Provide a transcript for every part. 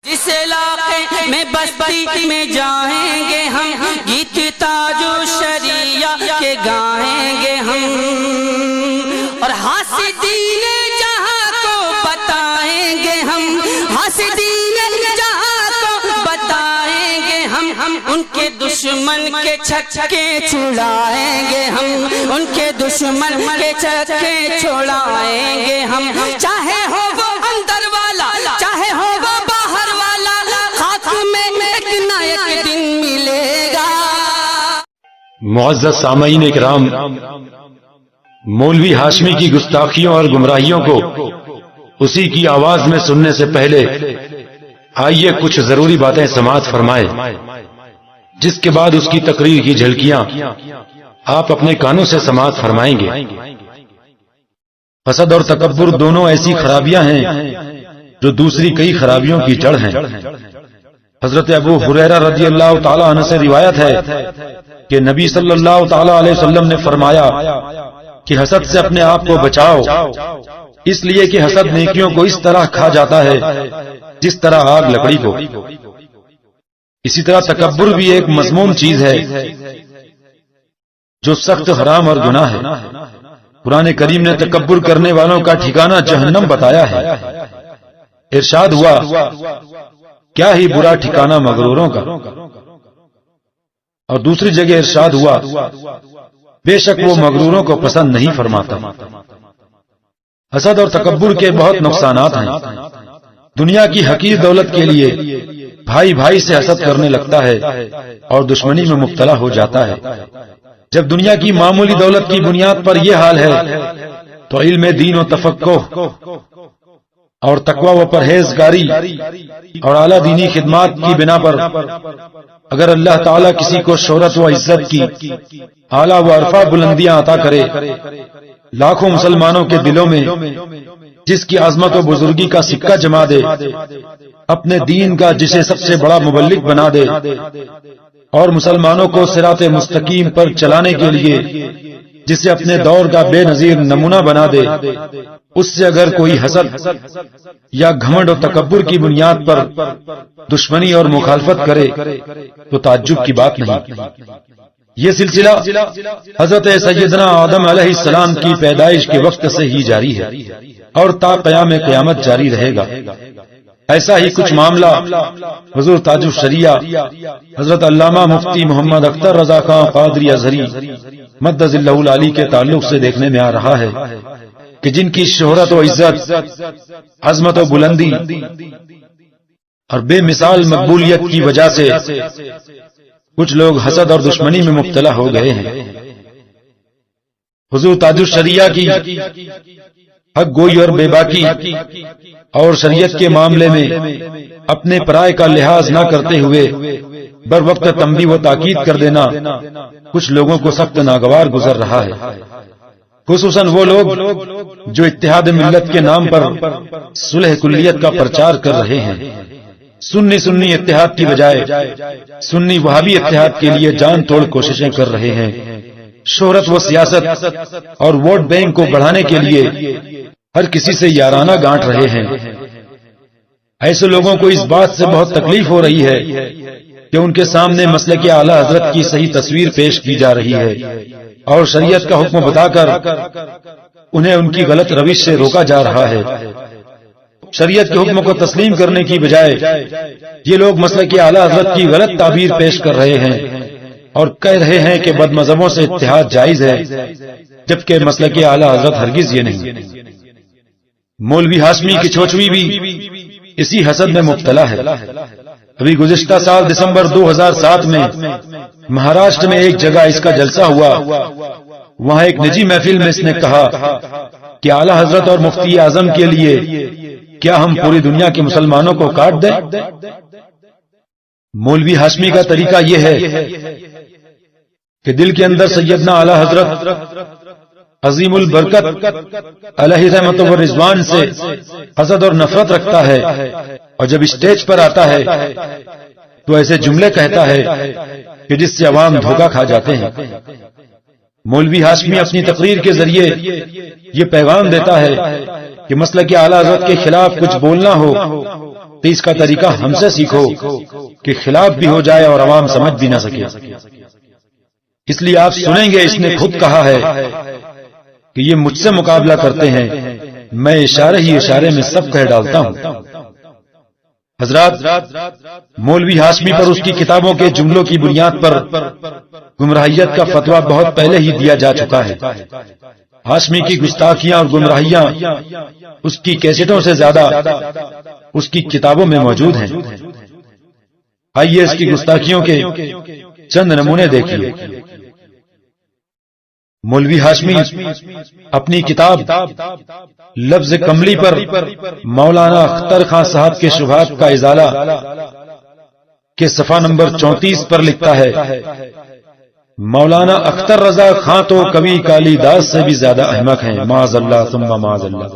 جس علاقے میں بستی میں جائیں گے ہم، گیت تاج و شریعہ کے گائیں گے ہم، اور حاسدین جہاں کو بتائیں گے ہم، حاسدین جہاں کو بتائیں گے ہم ان کے دشمن کے چھکے چھڑائیں گے ہم، ان کے دشمن کے چھکے چھڑائیں گے ہم، چاہے ہو وہ اندر والا چاہے ہو وہ باہر والا، خاک میں ایک نہ ایک دن ملے گا۔ معزز سامعین اکرام، مولوی ہاشمی کی گستاخیوں اور گمراہیوں کو اسی کی آواز میں سننے سے پہلے آئیے کچھ ضروری باتیں سماعت فرمائے، جس کے بعد اس کی تقریر کی جھلکیاں آپ اپنے کانوں سے سماعت فرمائیں گے۔ حسد اور تکبر دونوں ایسی خرابیاں ہیں جو دوسری کئی خرابیوں کی جڑ ہیں۔ حضرت ابو ہریرہ رضی اللہ تعالی عنہ سے روایت ہے کہ نبی صلی اللہ تعالی علیہ وسلم نے فرمایا کہ حسد سے اپنے آپ کو بچاؤ، اس لیے کہ حسد نیکیوں کو اس طرح کھا جاتا ہے جس طرح آگ لکڑی کو۔ اسی طرح تکبر بھی ایک مذموم چیز ہے جو سخت حرام اور گناہ ہے۔ قرآن کریم نے تکبر کرنے والوں کا ٹھکانہ جہنم بتایا ہے۔ ارشاد ہوا، کیا ہی برا ٹھکانہ مغروروں کا۔ اور دوسری جگہ ارشاد ہوا، بے شک وہ مغروروں کو پسند نہیں فرماتا۔ حسد اور تکبر کے بہت نقصانات ہیں۔ دنیا کی حقیر دولت کے لیے بھائی بھائی سے حسد کرنے لگتا ہے اور دشمنی میں مبتلا ہو جاتا ہے۔ جب دنیا کی معمولی دولت کی بنیاد پر یہ حال ہے تو علم دین و تفقہ اور تقوی و پرہیزگاری اور اعلیٰ دینی خدمات کی بنا پر اگر اللہ تعالیٰ کسی کو شہرت و عزت کی اعلیٰ و عرفہ بلندیاں عطا کرے، لاکھوں مسلمانوں کے دلوں میں جس کی عظمت و بزرگی کا سکہ جما دے، اپنے دین کا جسے سب سے بڑا مبلغ بنا دے اور مسلمانوں کو صراط مستقیم پر چلانے کے لیے جسے اپنے دور کا بے نظیر نمونہ بنا دے، اس سے اگر کوئی حسد یا گھمنڈ و تکبر کی بنیاد پر دشمنی اور مخالفت کرے تو تعجب کی بات نہیں۔ یہ سلسلہ حضرت سیدنا آدم علیہ السلام کی پیدائش کے وقت سے ہی جاری ہے اور تا قیام قیامت جاری رہے گا۔ ایسا ہی کچھ معاملہ حضور تاج الشریعہ حضرت علامہ مفتی محمد اختر رضا خان قادری ازہری مد ظلہ العالی کے تعلق سے دیکھنے میں آ رہا ہے کہ جن کی شہرت و عزت، عظمت و بلندی اور بے مثال مقبولیت کی وجہ سے کچھ لوگ حسد اور دشمنی میں مبتلا ہو گئے ہیں۔ حضور تاج الشریعہ کی حق گوئی اور بے باکی اور شریعت کے معاملے میں اپنے پرائے کا لحاظ نہ کرتے ہوئے بر وقت تنبیہ و تاکید کر دینا کچھ لوگوں کو سخت ناگوار گزر رہا ہے، خصوصاً وہ لوگ جو اتحاد ملت کے نام پر صلح کلیت کا پرچار کر رہے ہیں۔ سنی اتحاد کی بجائے سنی وہابی اتحاد کے لیے جان توڑ کوششیں کر رہے ہیں۔ شہرت و سیاست اور ووٹ بینک کو بڑھانے کے لیے ہر کسی سے یارانہ گانٹ رہے ہیں۔ ایسے لوگوں کو اس بات سے بہت تکلیف ہو رہی ہے کہ ان کے سامنے مسلک اعلی حضرت کی صحیح تصویر پیش کی جا رہی ہے اور شریعت کا حکم بتا کر انہیں ان کی غلط روش سے روکا جا رہا ہے۔ شریعت کے حکم کو تسلیم کرنے کی بجائے یہ لوگ مسلک اعلی حضرت کی غلط تعبیر پیش کر رہے ہیں اور کہہ رہے ہیں کہ بد مذہبوں سے اتحاد جائز ہے، جبکہ مسلک اعلی حضرت ہرگز یہ نہیں۔ مولوی ہاشمی کی چھوچوی بھی اسی حسد میں مبتلا ہے۔ ابھی گزشتہ سال دسمبر 2007 میں مہاراشٹر میں ایک جگہ اس کا جلسہ ہوا، وہاں ایک نجی محفل میں اس نے کہا کہ اعلی حضرت اور مفتی اعظم کے لیے کیا ہم پوری دنیا کے مسلمانوں کو کاٹ دیں؟ مولوی ہاشمی کا طریقہ یہ ہے کہ دل کے اندر سیدنا اعلی حضرت عظیم البرکت علیہ رحمت و رضوان سے حسد اور نفرت رکھتا ہے، اور جب اسٹیج پر آتا ہے تو ایسے جملے کہتا ہے کہ جس سے عوام دھوکہ کھا جاتے ہیں۔ مولوی ہاشمی اپنی تقریر کے ذریعے یہ پیغام دیتا ہے کہ مسلک اعلی حضرت کے خلاف کچھ بولنا ہو تو اس کا طریقہ ہم سے سیکھو کہ خلاف بھی ہو جائے اور عوام سمجھ بھی نہ سکے. اس لیے آپ سنیں گے اس نے خود کہا ہے کہ یہ مجھ سے مقابلہ کرتے ہیں، میں اشارے ہی اشارے میں سب کہہ ڈالتا ہوں. حضرات، مولوی ہاشمی پر اس کی کتابوں کے جملوں کی بنیاد پر گمراہیت کا فتویٰ بہت پہلے ہی دیا جا چکا ہے. ہاشمی کی گستاخیاں اور گمراہیاں اس کی کیسٹوں سے زیادہ اس کی کتابوں میں موجود ہیں. آئیے اس کی گستاخیوں کے چند نمونے دیکھیے. مولوی ہاشمی اپنی کتاب لفظ کملی پر مولانا اختر خان صاحب کے شبہات کا ازالہ کے صفحہ نمبر 34 پر لکھتا ہے، مولانا اختر رضا خان تو کبھی کالی داس سے بھی زیادہ احمق ہیں، معاذ اللہ ثم معاذ اللہ.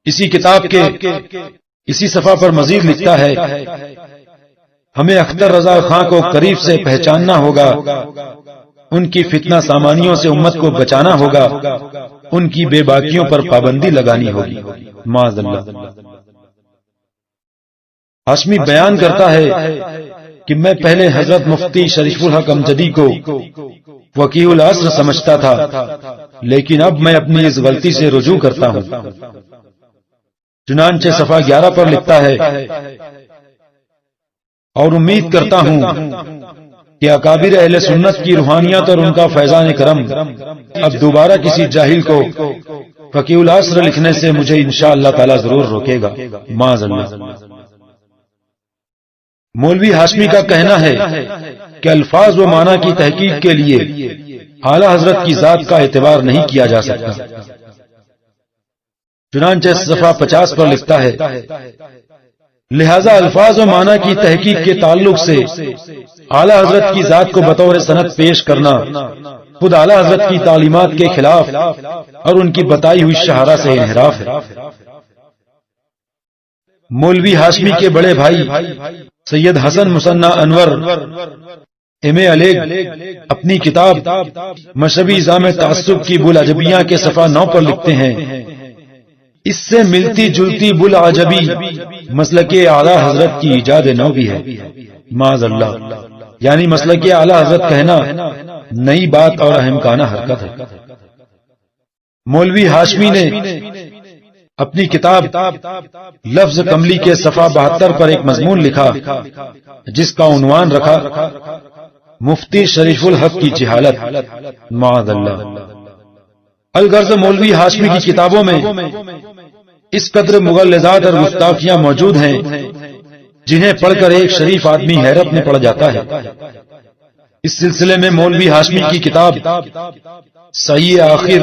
اسی کتاب کے اسی صفحہ پر مزید لکھتا ہے، ہمیں اختر رضا خان کو قریب سے پہچاننا ہوگا، ان کی فتنہ سامانیوں سے امت کو بچانا ہوگا، ان کی بے باکیوں پر پابندی لگانی ہوگی، معاذ اللہ. ہاشمی بیان کرتا ہے کہ میں پہلے حضرت مفتی شریف الحق امجدی کو وکیل العصر سمجھتا تھا، لیکن اب میں اپنی اس غلطی سے رجوع کرتا ہوں. چنانچہ صفحہ 11 پر لکھتا ہے، اور امید کرتا ہوں کہ اکابر اہل سنت کی روحانیت اور ان کا فیضان کرم اب دوبارہ کسی جاہل کو فقیہ العصر لکھنے سے مجھے انشاءاللہ تعالی ضرور روکے گا، معاذ اللہ. مولوی ہاشمی کا کہنا ہے کہ الفاظ و معنی کی تحقیق کے لیے اعلی حضرت کی ذات کا اعتبار نہیں کیا جا سکتا. چنانچہ صفحہ 50 پر لکھتا ہے، لہذا الفاظ و معنی کی تحقیق کے تعلق سے اعلی حضرت کی ذات کو بطور سند پیش کرنا خود اعلی حضرت کی تعلیمات کے خلاف اور ان کی بتائی ہوئی شہرہ سے انحراف ہے. مولوی ہاشمی کے بڑے بھائی سید حسن مثنی انور ایم.اے. علیگ اپنی کتاب مشربی نظام تعصب کی بلعجبیاں کے صفحہ 9 پر لکھتے ہیں، اس سے ملتی جلتی بلعجبی مسلک اعلی حضرت کی ایجاد نو بھی ہے، معاذ اللہ. یعنی مسلک اعلی حضرت کہنا نئی بات اور اہمکانہ حرکت ہے. مولوی ہاشمی نے اپنی کتاب لفظ کملی کے صفحہ 72 پر ایک مضمون لکھا جس کا عنوان رکھا مفتی شریف الحق کی جہالت، معاذ اللہ. الغرض مولوی ہاشمی کی کتابوں میں اس قدر مغلظات اور گستاخیاں موجود ہیں جنہیں پڑھ کر ایک شریف آدمی حیرت میں پڑ جاتا ہے. اس سلسلے میں مولوی ہاشمی کی کتاب صحیح آخر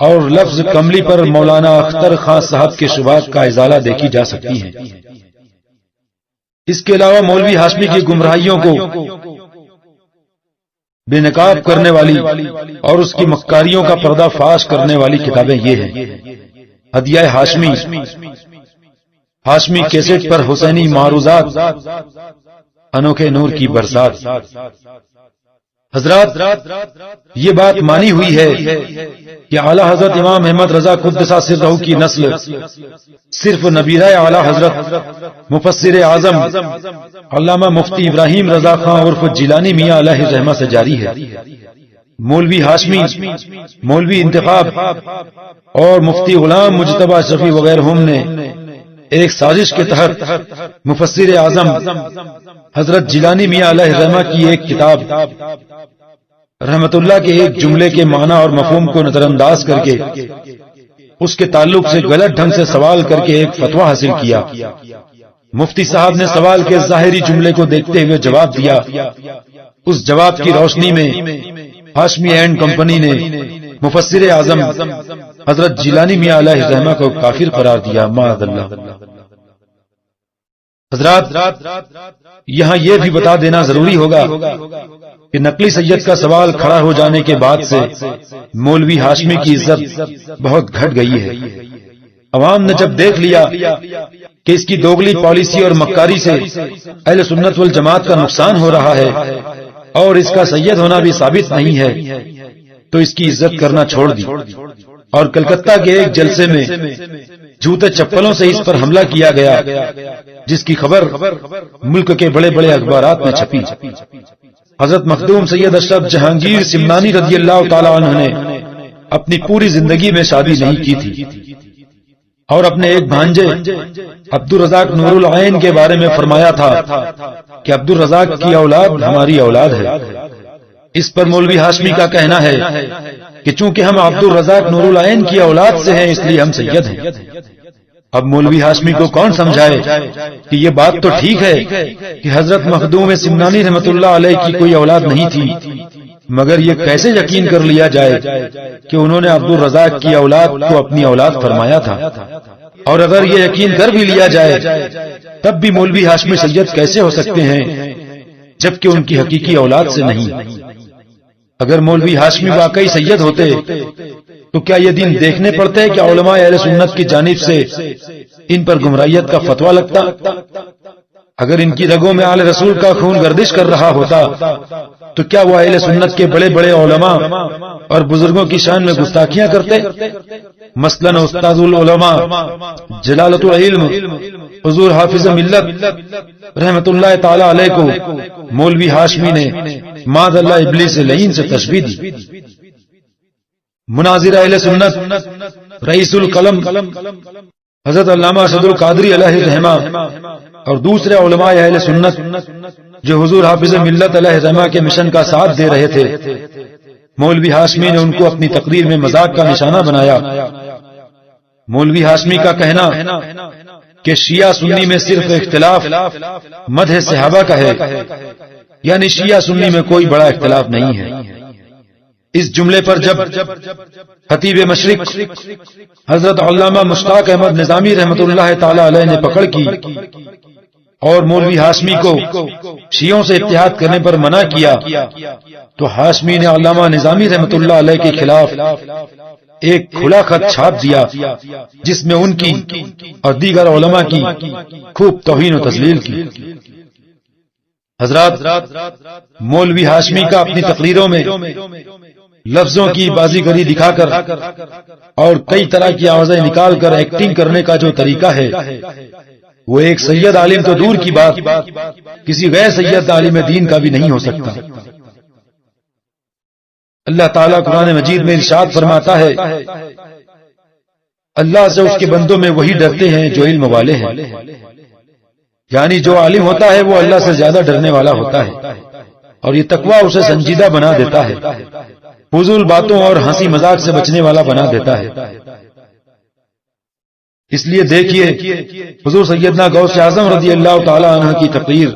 اور لفظ کملی پر مولانا اختر خان صاحب کے شبہات کا ازالہ دیکھی جا سکتی ہیں. اس کے علاوہ مولوی ہاشمی کی گمراہیوں کو بے نقاب کرنے والی اور اس کی مکاریوں کا پردہ فاش کرنے والی کتابیں یہ ہیں: ہدیہ ہاشمی، ہاشمی کیسٹ پر حسینی معروضات، انوکھے نور کی برسات. حضرات، یہ بات مانی ہوئی ہے کہ اعلی حضرت امام احمد رضا قدس سرہ کی نسل صرف نبیرہ اعلی حضرت مفسر اعظم علامہ مفتی ابراہیم رضا خان عرف جیلانی میاں علیہ الرحمہ سے جاری ہے. مولوی ہاشمی، مولوی انتخاب اور مفتی غلام مجتبی شفیع وغیرہ نے ایک سازش کے تحت مفسر اعظم حضرت جیلانی میاں علیہ الرحمہ کی ایک کتاب رحمت اللہ کے ایک جملے کے معنی اور مفہوم کو نظر انداز کر کے اس کے تعلق سے غلط ڈھنگ سے سوال کر کے ایک فتویٰ حاصل کیا. مفتی صاحب نے سوال کے ظاہری جملے کو دیکھتے ہوئے جواب دیا. اس جواب کی روشنی میں ہاشمی اینڈ کمپنی نے مفسر اعظم حضرت جیلانی میاں علیہ الرحمہ کو کافر قرار دیا، معاذ اللہ. حضرات، یہاں یہ بھی بتا دینا ضروری ہوگا کہ نقلی سید کا سوال کھڑا ہو جانے کے بعد سے مولوی ہاشمی کی عزت بہت گھٹ گئی ہے. عوام نے جب دیکھ لیا کہ اس کی دوگلی پالیسی اور مکاری سے اہل سنت والجماعت کا نقصان ہو رہا ہے اور اس کا سید ہونا بھی ثابت نہیں ہے، تو اس کی عزت کرنا چھوڑ دی اور کلکتہ کے ایک جلسے میں جوتے چپلوں سے اس پر حملہ کیا گیا، جس کی خبر ملک کے بڑے بڑے اخبارات میں چھپی۔ حضرت مخدوم سید اشرف جہانگیر سمنانی رضی اللہ تعالی عنہ نے اپنی پوری زندگی میں شادی نہیں کی تھی، اور اپنے ایک بھانجے عبد الرزاق نور العین کے بارے میں فرمایا تھا کہ عبد الرزاق کی اولاد ہماری اولاد ہے۔ اس پر مولوی ہاشمی کا کہنا ہے کہ چونکہ ہم عبد الرزاق نور العین کی اولاد سے ہیں اس لیے ہم سید ہیں۔ اب مولوی ہاشمی کو کون سمجھائے کہ یہ بات تو ٹھیک ہے کہ حضرت مخدوم سمنانی رحمت اللہ علیہ کی کوئی اولاد نہیں تھی، مگر یہ کیسے یقین کر لیا جائے کہ انہوں نے عبد الرزاق کی اولاد کو اپنی اولاد فرمایا تھا؟ اور اگر یہ یقین کر بھی لیا جائے تب بھی مولوی ہاشمی سید کیسے ہو سکتے ہیں جبکہ ان کی حقیقی اولاد سے نہیں؟ اگر مولوی ہاشمی واقعی سید ہوتے تو کیا یہ دن دیکھنے پڑتے کہ علماء اہل سنت کی جانب سے ان پر گمراہیت کا فتویٰ لگتا؟ اگر ان کی رگوں میں آل رسول کا خون گردش کر رہا ہوتا تو کیا وہ اہل سنت کے بڑے بڑے علماء اور بزرگوں کی شان میں گستاخیاں کرتے؟ مثلاً استاد العلماء جلالت العلم حضور حافظ ملت رحمت اللہ تعالی علیہ کو مولوی ہاشمی نے معاذ اللہ ابلیس لعین سے تشبیہ دی۔ مناظر اہل سنت رئیس القلم حضرت علامہ ارشد القادری علیہ رحمہ اور دوسرے علماء اہل سنت جو حضور حافظ ملت علیہ رحمہ کے مشن کا ساتھ دے رہے تھے، مولوی ہاشمی نے ان کو اپنی تقریر میں مذاق کا نشانہ بنایا۔ مولوی ہاشمی کا کہنا کہ شیعہ سنی میں صرف اختلاف مدح صحابہ کا ہے، یعنی شیعہ سنی میں کوئی بڑا اختلاف نہیں ہے۔ اس جملے پر جب خطیب مشرق حضرت علامہ مشتاق احمد نظامی رحمت اللہ تعالی علیہ نے پکڑ کی اور مولوی ہاشمی کو شیعوں سے اتحاد کرنے پر منع کیا تو ہاشمی نے علامہ نظامی رحمت اللہ علیہ کے خلاف ایک کھلا خط چھاپ دیا جس میں ان کی اور دیگر علماء کی خوب توہین و تذلیل کی۔ حضرات، مولوی ہاشمی کا اپنی تقریروں میں لفظوں کی بازیگری دکھا کر اور کئی طرح کی آوازیں نکال کر ایکٹنگ کرنے کا جو طریقہ ہے وہ ایک سید عالم تو دور کی بات کسی غیر سید عالم دین کا بھی نہیں ہو سکتا۔ اللہ تعالیٰ قرآن مجید میں ارشاد فرماتا ہے، اللہ سے اس کے بندوں میں وہی ڈرتے ہیں جو علم والے ہیں، یعنی جو عالم ہوتا ہے وہ اللہ سے زیادہ ڈرنے والا ہوتا ہے اور یہ تقویٰ اسے سنجیدہ بنا دیتا ہے، فضول باتوں اور ہنسی مذاق سے بچنے والا بنا دیتا ہے۔ اس لیے دیکھیے حضور سیدنا غوث اعظم رضی اللہ تعالی عنہ کی تقریر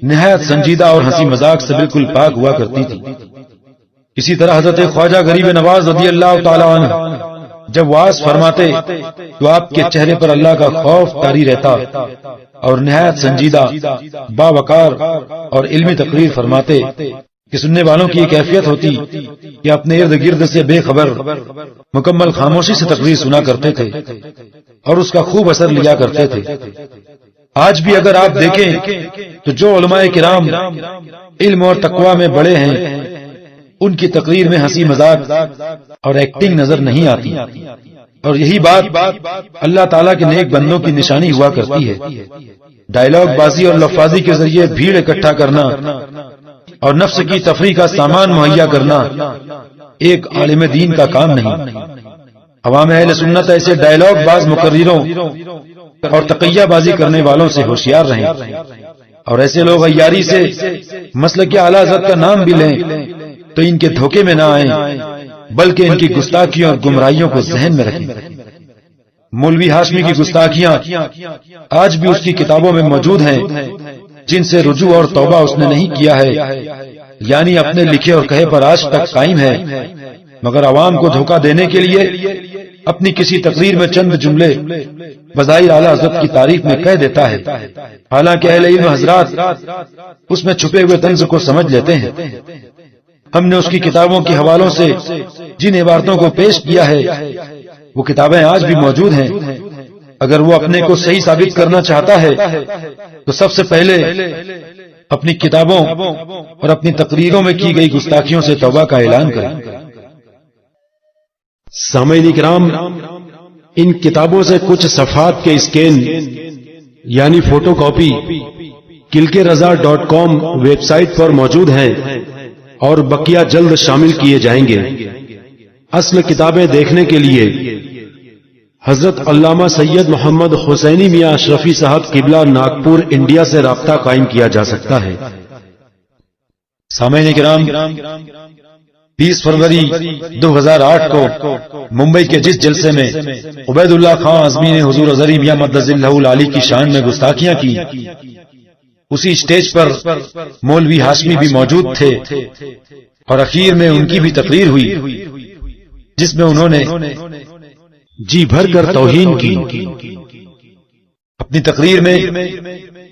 نہایت سنجیدہ اور ہنسی مذاق سے بالکل پاک ہوا کرتی تھی۔ اسی طرح حضرت خواجہ غریب نواز رضی اللہ تعالی عنہ جب وعظ فرماتے تو آپ کے چہرے پر اللہ کا خوف طاری رہتا اور نہایت سنجیدہ، باوقار اور علمی تقریر فرماتے کہ سننے والوں کی ایک کیفیت ہوتی کہ اپنے ارد گرد سے بے خبر مکمل خاموشی سے تقریر سنا کرتے تھے اور اس کا خوب اثر لیا کرتے تھے۔ آج بھی اگر آپ دیکھیں تو جو علماء کرام علم اور تقویٰ میں بڑے ہیں ان کی تقریر میں ہنسی مذاق اور ایکٹنگ نظر نہیں آتی، اور یہی بات اللہ تعالیٰ کے نیک بندوں کی نشانی ہوا کرتی ہے۔ ڈائلاگ بازی اور لفاظی کے ذریعے بھیڑ اکٹھا کرنا اور نفس کی تفریح کا سامان مہیا کرنا ایک عالم دین کا کام نہیں۔ عوام اہل سنت ایسے ڈائلاگ باز مقرروں اور تقیہ بازی کرنے والوں سے ہوشیار رہیں، اور ایسے لوگ عیاری سے مسلک اعلیٰ حضرت کا نام بھی لیں تو ان کے دھوکے میں نہ آئیں بلکہ ان کی گستاخیوں اور گمراہیوں کو ذہن میں رکھیں۔ مولوی ہاشمی کی گستاخیاں آج بھی اس کی کتابوں میں موجود ہیں جن سے رجوع اور توبہ اس نے نہیں کیا ہے، یعنی اپنے لکھے اور کہے پر آج تک قائم ہے، مگر عوام کو دھوکہ دینے کے لیے اپنی کسی تقریر میں چند جملے بظاہر اعلیٰ حضرت کی تعریف میں کہہ دیتا ہے، حالانکہ اہل علم حضرات اس میں چھپے ہوئے طنز کو سمجھ لیتے ہیں۔ ہم نے اس کی کتابوں کے حوالوں سے جن عبارتوں کو پیش کیا ہے وہ کتابیں آج بھی موجود ہیں۔ اگر وہ اپنے کو صحیح ثابت کرنا چاہتا ہے تو سب سے پہلے اپنی کتابوں اور اپنی تقریروں میں کی گئی گستاخیوں سے توبہ کا اعلان کریں۔ سامعین کرام، ان کتابوں سے کچھ صفحات کے اسکین یعنی photocopy kilkereza.com website پر موجود ہیں اور بقیہ جلد شامل کیے جائیں گے۔ اصل کتابیں دیکھنے کے لیے حضرت علامہ سید محمد حسینی میاں اشرفی صاحب قبلہ ناگپور انڈیا سے رابطہ قائم کیا جا سکتا ہے۔ سامعین کرام، 20 فروری 2008 کو ممبئی کے جس جلسے میں عبید اللہ خان اعظمی نے حضور ازہری میاں مدظ اللہ العالی کی شان میں گستاخیاں کی، اسی اسٹیج پر مولوی ہاشمی بھی موجود تھے اور اخیر میں ان کی بھی تقریر ہوئی جس میں انہوں نے جی بھر کر توہین کی۔ اپنی تقریر میں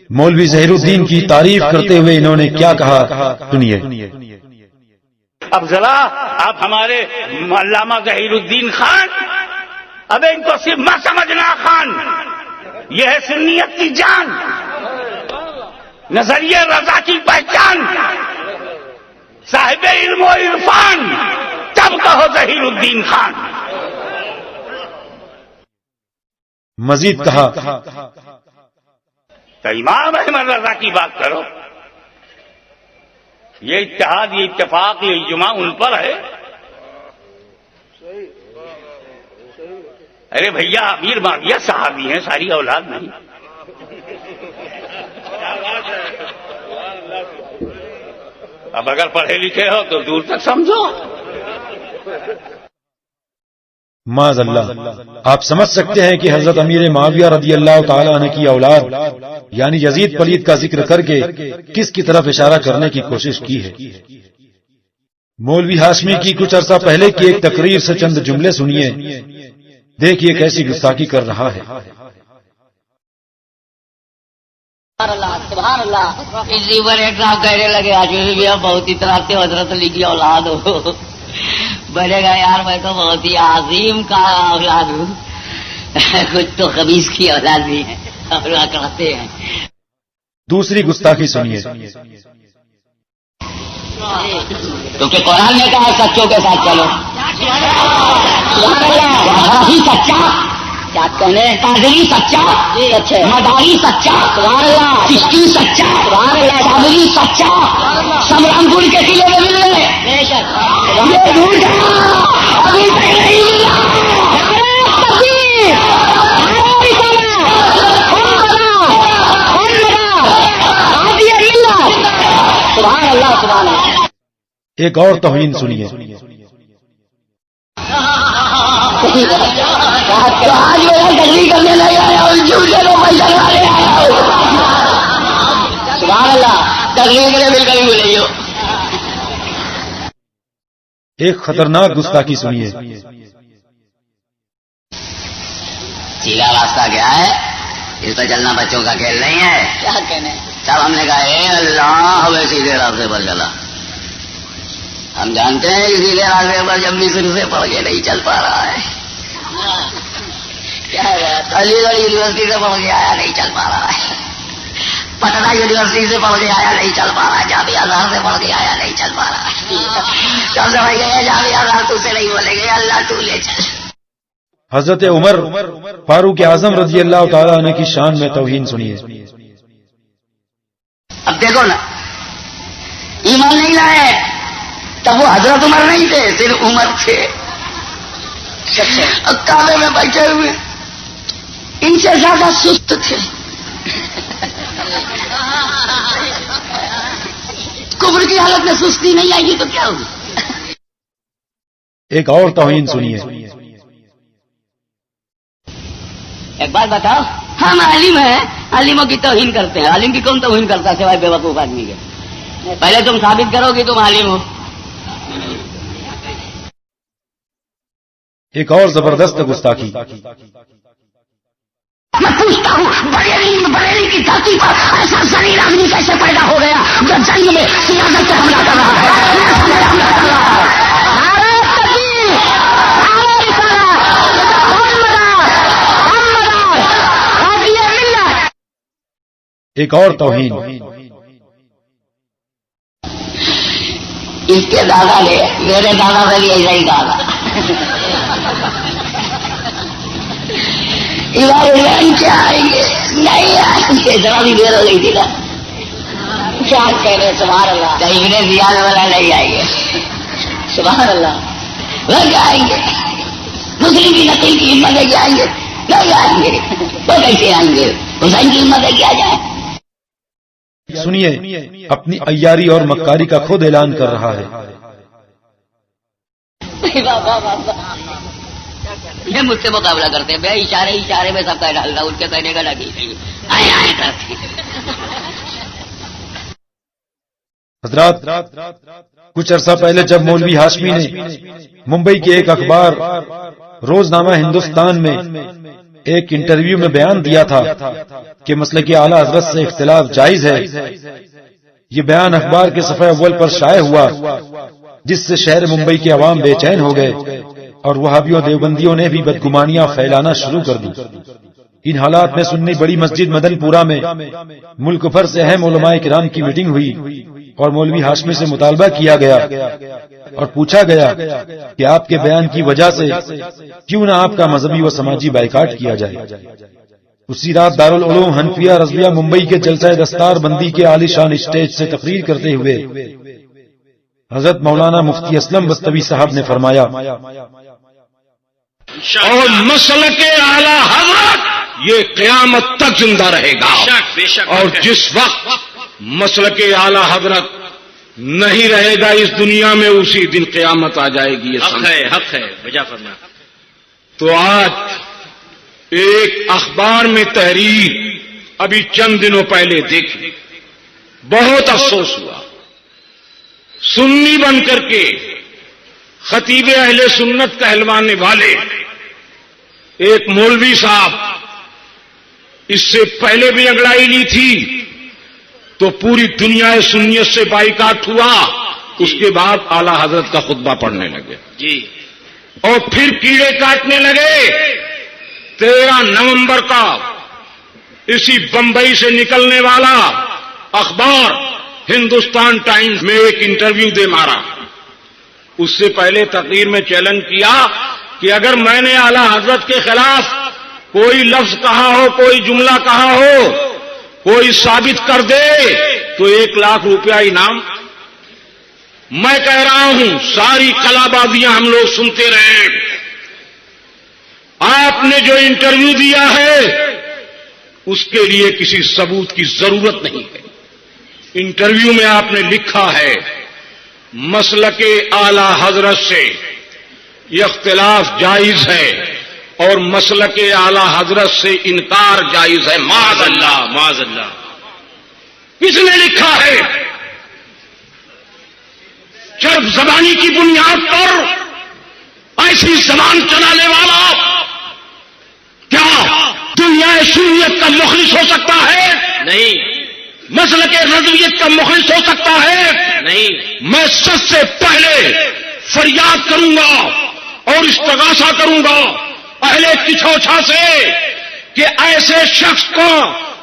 مولوی ظہیر الدین کی تعریف کرتے ہوئے انہوں نے کیا کہا، سنیے۔ اب ذرا آپ ہمارے علامہ ظہیر الدین خان، اب ان کو صرف مت سمجھنا خان، یہ ہے سنیت کی جان، نظریہ رضا کی پہچان، صاحب علم و عرفان، تب کہو ظہیر الدین خان۔ مزید کہا، تو امام احمد رضا کی بات کرو، یہ اتحاد، یہ اتفاق، یہ اجماع ان پر ہے۔ ارے بھیا امیر معاویہ صحابی ہیں، ساری اولاد نہیں۔ اب اگر پڑھے لکھے ہو تو دور تک سمجھو۔ معاذ اللہ، آپ سمجھ سکتے ہیں کہ حضرت امیر معاویہ رضی اللہ تعالی عنہ کی اولاد یعنی یزید پلید کا ذکر کر کے کس کی طرف اشارہ کرنے کی کوشش کی ہے۔ مولوی ہاشمی کی کچھ عرصہ پہلے کی ایک تقریر سے چند جملے سنیے، دیکھیے کیسی گستاخی کر رہا ہے۔ سبحان اللہ، اسی پر ایک صاحب کہنے لگے آج بھی بہت ہی طرح سے حضرت علی کی اولاد ہو۔ بنے گا یار میں تو بہت ہی عظیم کا اولاد ہوں، کچھ تو خبیث کی اولاد بھی ہے، اللہ کہتے ہیں۔ دوسری گستاخی سنیے۔ کیونکہ قرآن نے کہا سچوں کے ساتھ چلو۔ ہی سچا کیا کہنے، قادری سچا، مداری سچا، چشتی سچا، چادری سچا، سمران گڑ کے قلعے میں مل رہے یہ جھوٹ ابھی تک نہیں ملا۔ سبحان اللہ سبحان اللہ۔ ایک اور توہین سنیے۔ آج میرا تقریر کرنے لگے آیا ہوں، جھوٹے کو پیسہ لگانے آیا ہوں۔ سبحان اللہ، تقریر کے لیے بالکل ہی بھولے ہو۔ ایک خطرناک گستاخی سنیے۔ سیدھا راستہ کیا ہے، اس پہ چلنا بچوں کا کھیل نہیں ہے۔ کیا کہنے، تب ہم نے کہا اے اللہ ہمیں سیدھے راستے پر چلا۔ ہم جانتے ہیں کہ سیدھے راستے پر جب بھی صرف سے پڑھ کے نہیں چل پا رہا ہے، علی گڑھ یونیورسٹی سے پڑھ کے آیا نہیں چل پا رہا ہے، پٹنہ یونیورسٹی سے پڑھ کے آیا نہیں چل پا رہا ہے، جامعہ ازہر سے پڑھ کے آیا نہیں چل پا رہا ہے۔ سب سمجھ گئے جامعہ ازہر تجھ سے نہیں بولیں گے، اللہ تو لے چل۔ حضرت عمر فاروق اعظم رضی اللہ تعالی عنہ کی شان میں توہین سنیے۔ اب دیکھو نا، ایمان نہیں لائے تب وہ حضرت عمر نہیں تھے، صرف عمر تھے۔ کعبے میں بیٹھے ہوئے ان سے زیادہ سست تھے۔ کفر کی حالت میں سستی نہیں آئے گی تو کیا ہوگی؟ ایک اور توہین سنیے۔ ایک بات بتاؤ، ہم عالم ہیں، عالموں کی توہین کرتے ہیں۔ عالم کی کون توہین کرتا ہے سوائے بے وقوف آدمی کے؟ پہلے تم ثابت کرو کہ تم عالم ہو۔ ایک اور زبردست گستاخی۔ میں پوچھتا ہوں بریلی کی دھرتی پر ایسا ذلیل آدمی کیسے پیدا ہو گیا جو جنگ میں سیاست پہ حملہ کر رہا ہے؟ ایک اور توہین۔ اس کے دادا نے میرے دادا سے بھی ایسا ہی کہا تھا۔ ایمان کیا آئیں گے؟ نہیں آئیں گے. ذرا بھی دیر ہو گئی تھی نا. کیا کہہ رہے سبحان اللہ. کہیں انہیں زیادہ والا نہیں آئیں گے. سبحان اللہ. وہ کیا آئیں گے؟ مسلم کی نقل کی ہمت ہے کہ آئیں گے؟ نہیں آئیں گے. وہ کیسے آئیں گے؟ حسین کی ہمت ہے کہ آ جائیں. سنیے اپنی عیاری اور مکاری کا خود اعلان کر رہا ہے. یہ مجھ سے مقابلہ کرتے ہیں. میں اشارے میں سب کا ڈالنا ان کے کہنے کا نہ آئے کرتے. حضرات کچھ عرصہ پہلے جب مولوی ہاشمی نے ممبئی کے ایک اخبار روزنامہ ہندوستان میں ایک انٹرویو میں بیان دیا تھا کہ مسلک اعلی حضرت سے اختلاف جائز ہے، یہ بیان اخبار کے صفحہ اول پر شائع ہوا، جس سے شہر ممبئی کے عوام بے چین ہو گئے اور وہابیوں دیوبندیوں نے بھی بدگمانیاں پھیلانا شروع کر دی. ان حالات میں سنی بڑی مسجد مدن پورہ میں ملک بھر سے اہم علماء کرام کی میٹنگ ہوئی اور مولوی ہاشمی سے مطالبہ کیا گیا اور پوچھا گیا کہ آپ کے بیان کی وجہ سے کیوں نہ آپ کا مذہبی و سماجی بائیکاٹ کیا جائے. اسی رات دارالعلوم حنفیہ رضویہ ممبئی کے جلسہ دستار بندی کے عالی شان اسٹیج سے تقریر کرتے ہوئے حضرت مولانا مفتی اسلم بستوی صاحب نے فرمایا، اور مسلک اعلی حضرت یہ قیامت تک زندہ رہے گا. اور جس وقت مسلک اعلی حضرت نہیں رہے گا اس دنیا میں، اسی دن قیامت آ جائے گی. حق ہے وجہ فرما. تو آج ایک اخبار میں تحریر ابھی چند دنوں پہلے دیکھی، بہت افسوس ہوا. سنی بن کر کے خطیب اہل سنت کہلوانے والے ایک مولوی صاحب، اس سے پہلے بھی انگڑائی لی تھی تو پوری دنیا سنیت سے بائیکاٹ ہوا. اس کے بعد اعلی حضرت کا خطبہ پڑھنے لگے جی، اور پھر کیڑے کاٹنے لگے. 13 نومبر کا اسی بمبئی سے نکلنے والا اخبار ہندوستان ٹائمز میں ایک انٹرویو دے مارا. اس سے پہلے تقریر میں چیلنج کیا کہ اگر میں نے اعلی حضرت کے خلاف کوئی لفظ کہا ہو، کوئی جملہ کہا ہو، کوئی ثابت کر دے تو 1 لاکھ روپیہ انعام. میں کہہ رہا ہوں ساری کلا بازیاں ہم لوگ سنتے رہے. آپ نے جو انٹرویو دیا ہے اس کے لیے کسی ثبوت کی ضرورت نہیں ہے. انٹرویو میں آپ نے لکھا ہے مسلک اعلی حضرت سے یہ اختلاف جائز ہے اور مسلک اعلی حضرت سے انکار جائز ہے. معاذ اللہ معاذ اللہ. کس نے لکھا ہے؟ چرب زبانی کی بنیاد پر ایسی زبان چلانے والا کیا دنیا سنیت کا مخلص ہو سکتا ہے؟ نہیں. مسلک رضویت کا مخلص ہو سکتا ہے؟ نہیں. میں سب سے پہلے فریاد کروں گا اور استغاثہ کروں گا اہل کچھوچھا سے کہ ایسے شخص کو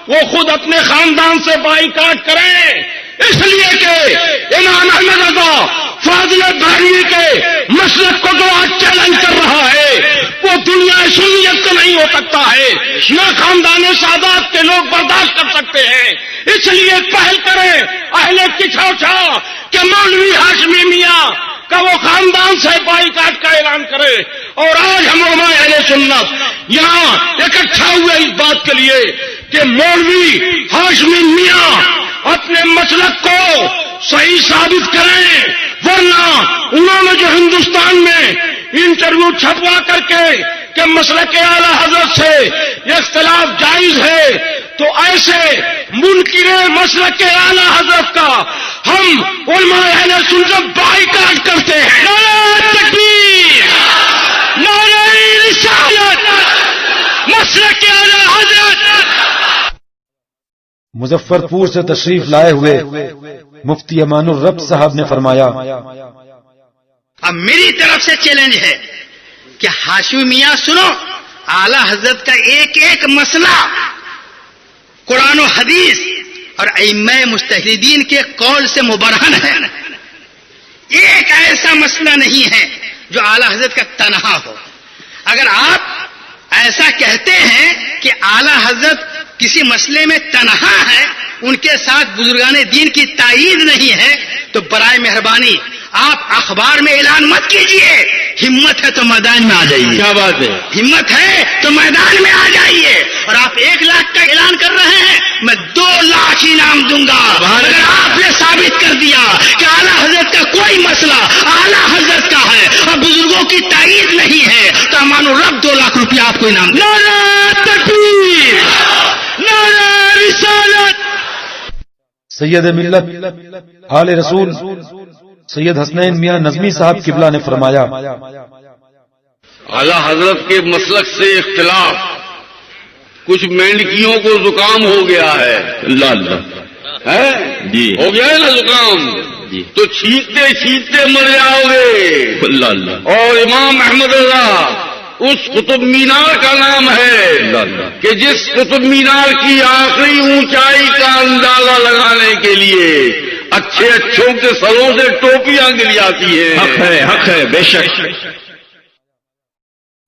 وہ خود اپنے خاندان سے بائیکاٹ کریں، اس لیے کہ امام احمد رضا فاضل بحری کے مسلک کو جو آج چیلنج کر رہا ہے وہ دنیا سنیت کا نہیں ہو سکتا ہے، نہ خاندان سادات کے لوگ برداشت کر سکتے ہیں. اس لیے پہل کریں اہل کچھوچھا کہ مولوی ہاشمی میاں کا وہ خاندان سے بائیکاٹ کا اعلان کرے. اور آج ہم علماء اہل سنت یہاں اکٹھا ہوئے اس بات کے لیے کہ مولوی ہاشمی میاں اپنے مسلک کو صحیح ثابت کریں، ورنہ انہوں نے جو ہندوستان میں انٹرویو چھپوا کر کے کہ مسلک اعلی حضرت سے یہ اختلاف جائز ہے، تو ایسے منکر مسلک اعلی حضرت کا ہم علماء اہل سنت بائیکاٹ کرتے ہیں. نعرہ تکبیر، نعرہ رسالت، مسلک اعلی حضرت. مظفر پور سے تشریف لائے ہوئے مفتی امان الرب صاحب نے فرمایا، اب میری طرف سے چیلنج ہے کہ ہاشمی میاں سنو، اعلی حضرت کا ایک ایک مسئلہ قرآن و حدیث اور ائمہ مجتہدین کے قول سے مبرہن ہے. ایک ایسا مسئلہ نہیں ہے جو اعلی حضرت کا تنہا ہو. اگر آپ ایسا کہتے ہیں کہ اعلی حضرت کسی مسئلے میں تنہا ہے، ان کے ساتھ بزرگان دین کی تائید نہیں ہے، تو برائے مہربانی آپ اخبار میں اعلان مت کیجئے، ہمت ہے تو میدان میں آ جائیے. کیا بات ہے؟ ہمت ہے تو میدان میں آ جائیے. اور آپ 1 لاکھ کا اعلان کر رہے ہیں، میں 2 لاکھ انعام دوں گا اگر آپ نے ثابت کر دیا کہ اعلیٰ حضرت کا کوئی مسئلہ اعلیٰ حضرت کا ہے اور بزرگوں کی تائید نہیں ہے، تو امان الرب 2 لاکھ روپیہ آپ کو انعام دے. نعرہ تکبیر، نعرہ رسالت. سید ملت آل رسول سید حسنین میاں نظمی صاحب قبلہ نے فرمایا، اعلیٰ حضرت کے مسلک سے اختلاف، کچھ مینڈکیوں کو زکام ہو گیا ہے. اللہ اللہ ہے جی، ہو گیا ہے نا زکام جی، تو چھینکتے چھینکتے مر جاؤ گے. اللہ اللہ. اور امام احمد رضا اس قطب مینار کا نام ہے کہ جس قطب مینار کی آخری اونچائی کا اندازہ لگانے کے لیے اچھے اچھوں کے سروں سے ٹوپیاں گر جاتی ہیں. حق ہے بے شک.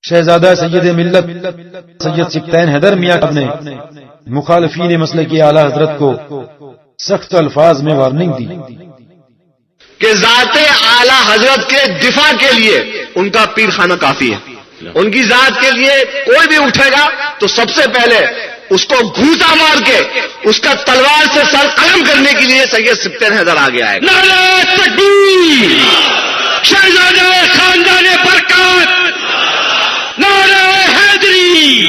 شہزادہ سید ملت سید سبطین حیدر میاں نے مخالفین مسلک اعلیٰ حضرت کو سخت الفاظ میں وارننگ دی کہ ذات اعلیٰ حضرت کے دفاع کے لیے ان کا پیر خانہ کافی ہے. ان کی ذات کے لیے کوئی بھی اٹھے گا تو سب سے پہلے اس کو گھوسا مار کے اس کا تلوار سے سر قلم کرنے کے لیے سید سبطین حیدر آگے آئے گا. نعرہ تکبیر، شہزادہ خاندان برکات، نعرہ حیدری.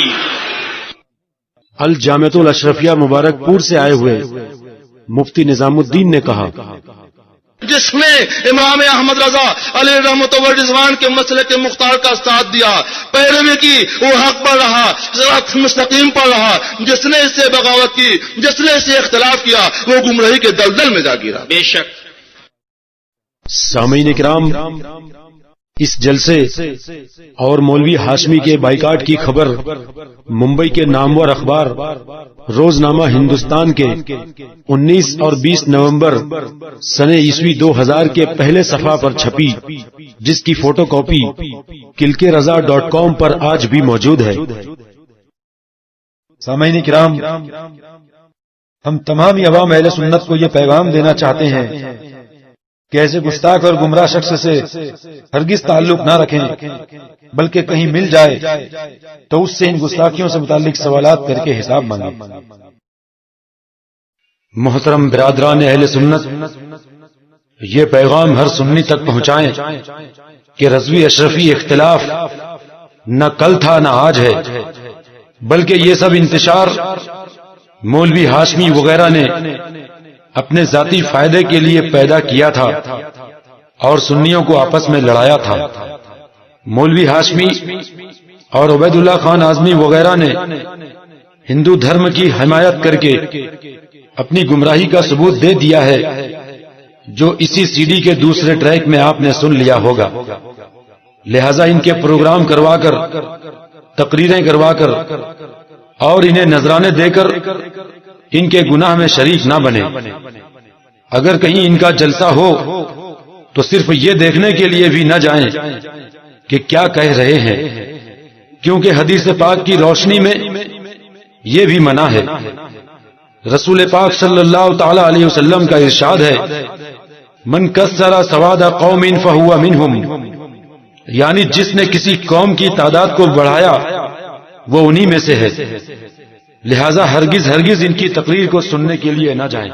الجامعۃ الاشرفیہ مبارک پور سے آئے ہوئے مفتی نظام الدین نے کہا، جس نے امام احمد رضا علیہ رحمۃ و رضوان کے مسئلے کے مختار کا ساتھ دیا، پیروی کی، وہ حق پر رہا، صراط مستقیم پر رہا. جس نے اس سے بغاوت کی، جس نے اس سے اختلاف کیا، وہ گمراہی کے دلدل میں جا گرا. بے شک. سامعین کرام، اس جلسے اور مولوی ہاشمی کے بائیکاٹ کی خبر ممبئی کے نامور اخبار روزنامہ ہندوستان کے 19 اور 20 نومبر سن عیسوی 2000 کے پہلے صفحہ پر چھپی، جس کی فوٹو کاپی kilkereza.com پر آج بھی موجود ہے. سامعین کرام، ہم تمام عوام اہل سنت کو یہ پیغام دینا چاہتے ہیں کہ ایسے گستاخ اور گمراہ شخص سے ہرگز تعلق نہ رکھیں، بلکہ کہیں مل جائے تو اس سے ان گستاخیوں سے متعلق سوالات کر کے حساب مانگیں. محترم برادران اہل سنت، یہ پیغام ہر سنی تک پہنچائیں کہ رضوی اشرفی اختلاف نہ کل تھا نہ آج ہے، بلکہ یہ سب انتشار مولوی ہاشمی وغیرہ نے اپنے ذاتی فائدے کے لیے پیدا کیا تھا اور سنیوں کو آپس میں لڑایا تھا. مولوی ہاشمی اور عبید اللہ خان اعظمی وغیرہ نے ہندو دھرم کی حمایت کر کے اپنی گمراہی کا ثبوت دے دیا ہے، جو اسی سی ڈی کے دوسرے ٹریک میں آپ نے سن لیا ہوگا. لہذا ان کے پروگرام کروا کر، تقریریں کروا کر اور انہیں نذرانے دے کر ان کے گناہ میں شریک نہ بنے. اگر کہیں ان کا جلسہ ہو تو صرف یہ دیکھنے کے لیے بھی نہ جائیں کہ کیا کہہ رہے ہیں، کیونکہ حدیث پاک کی روشنی میں یہ بھی منع ہے. رسول پاک صلی اللہ تعالی علیہ وسلم کا ارشاد ہے، من کثر سواد قوم فہو منہم، یعنی جس نے کسی قوم کی تعداد کو بڑھایا وہ انہی میں سے ہے. لہذا ہرگز ان کی تقریر کو سننے کے لیے نہ جائیں.